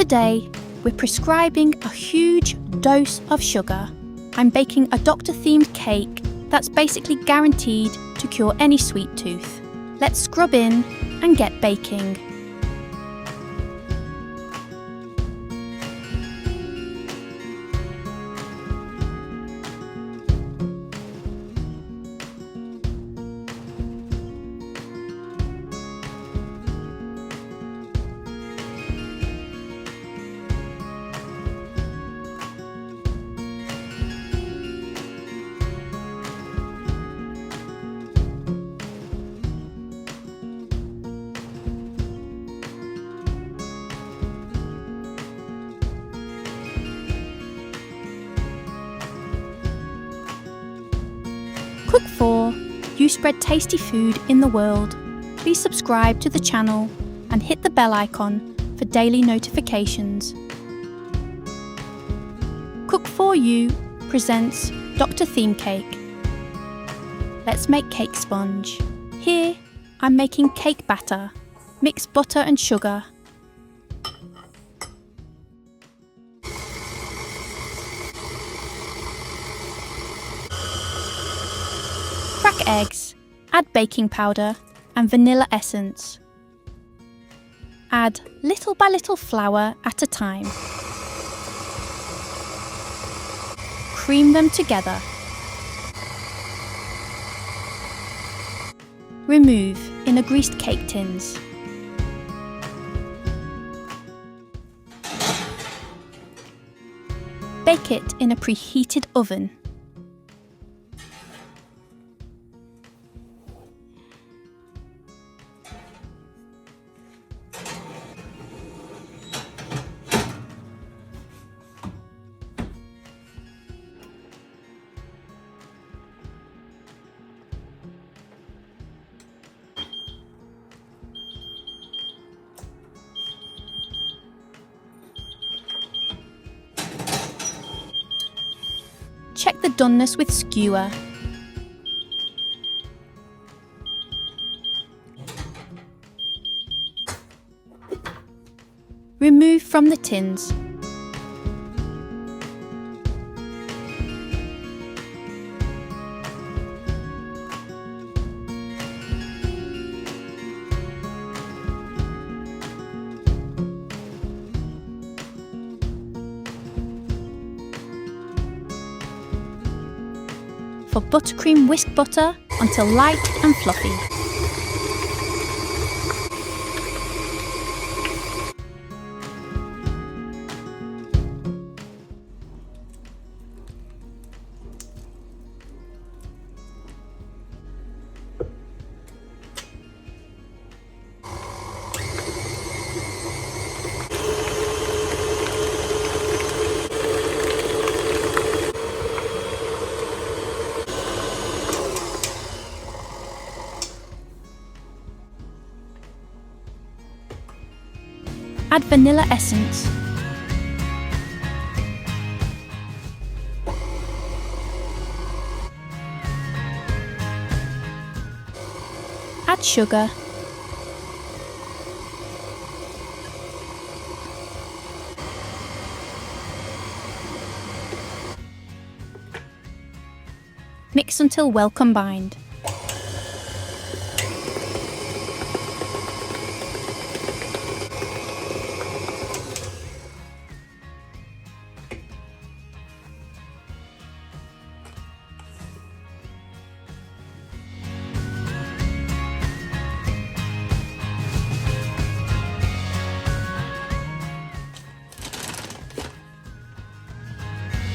Today, we're prescribing a huge dose of sugar. I'm baking a doctor-themed cake that's basically guaranteed to cure any sweet tooth. Let's scrub in and get baking. Cook4U spread tasty food in the world. Please subscribe to the channel and hit the bell icon for daily notifications. Cook4U presents Dr. Theme Cake. Let's make cake sponge. Here, I'm making cake batter. Mix butter and sugar. Crack eggs, add baking powder and vanilla essence. Add little by little flour at a time. Cream them together. Remove in a greased cake tins. Bake it in a preheated oven. Check the doneness with skewer. Remove from the tins. For buttercream, whisk butter until light and fluffy. Add vanilla essence. Add sugar. Mix until well combined.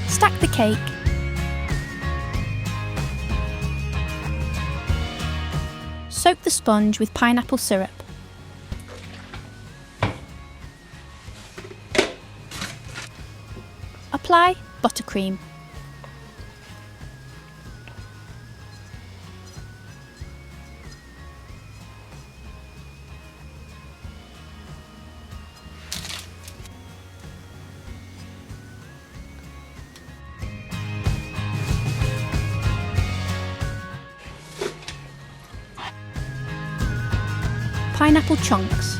Stack the cake. Soak the sponge with pineapple syrup. Apply buttercream. Pineapple chunks.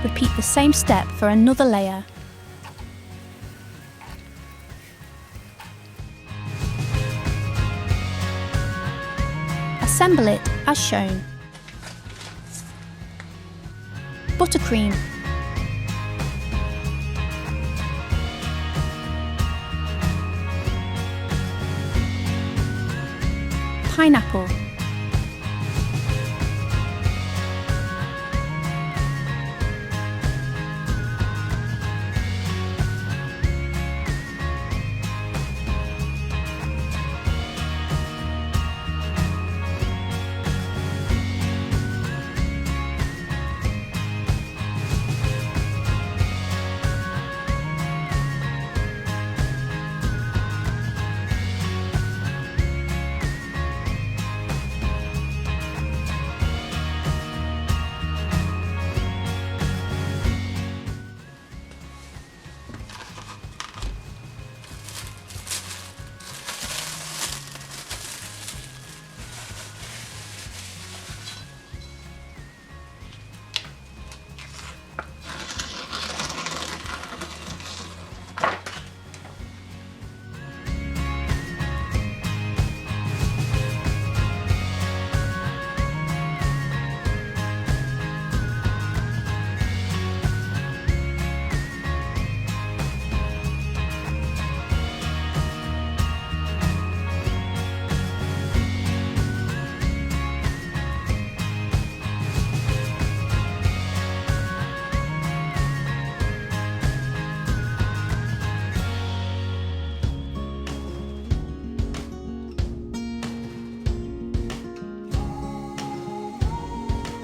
Repeat the same step for another layer. Assemble it as shown. Buttercream. Pineapple.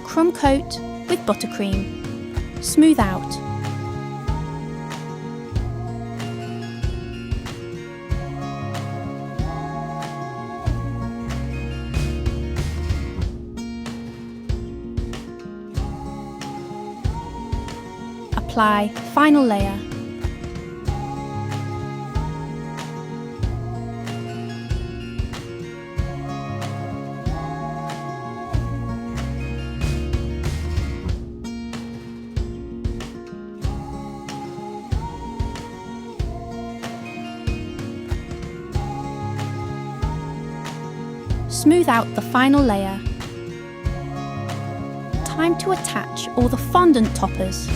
Crumb coat with buttercream. Smooth out. Apply final layer. Smooth out the final layer. Time to attach all the fondant toppers.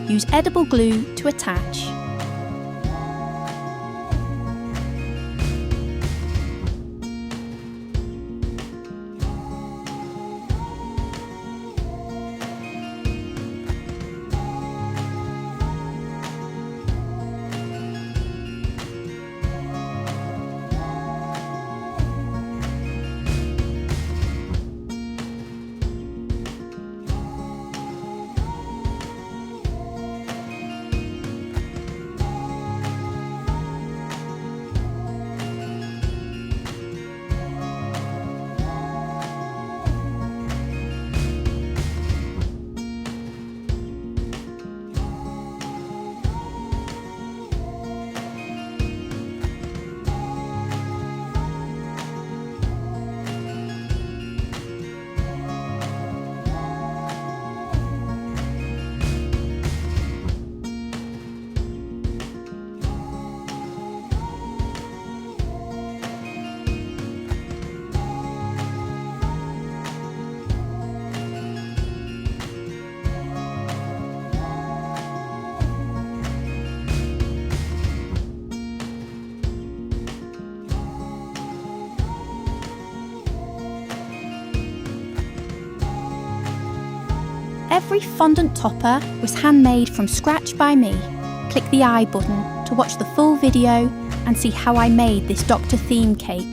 Use edible glue to attach. Every fondant topper was handmade from scratch by me. Click the I button to watch the full video and see how I made this Doctor theme cake.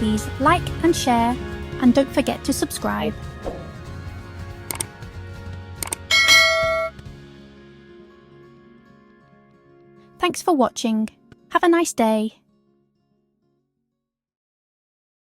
please like and share, and don't forget to subscribe. Thanks for watching. Have a nice day.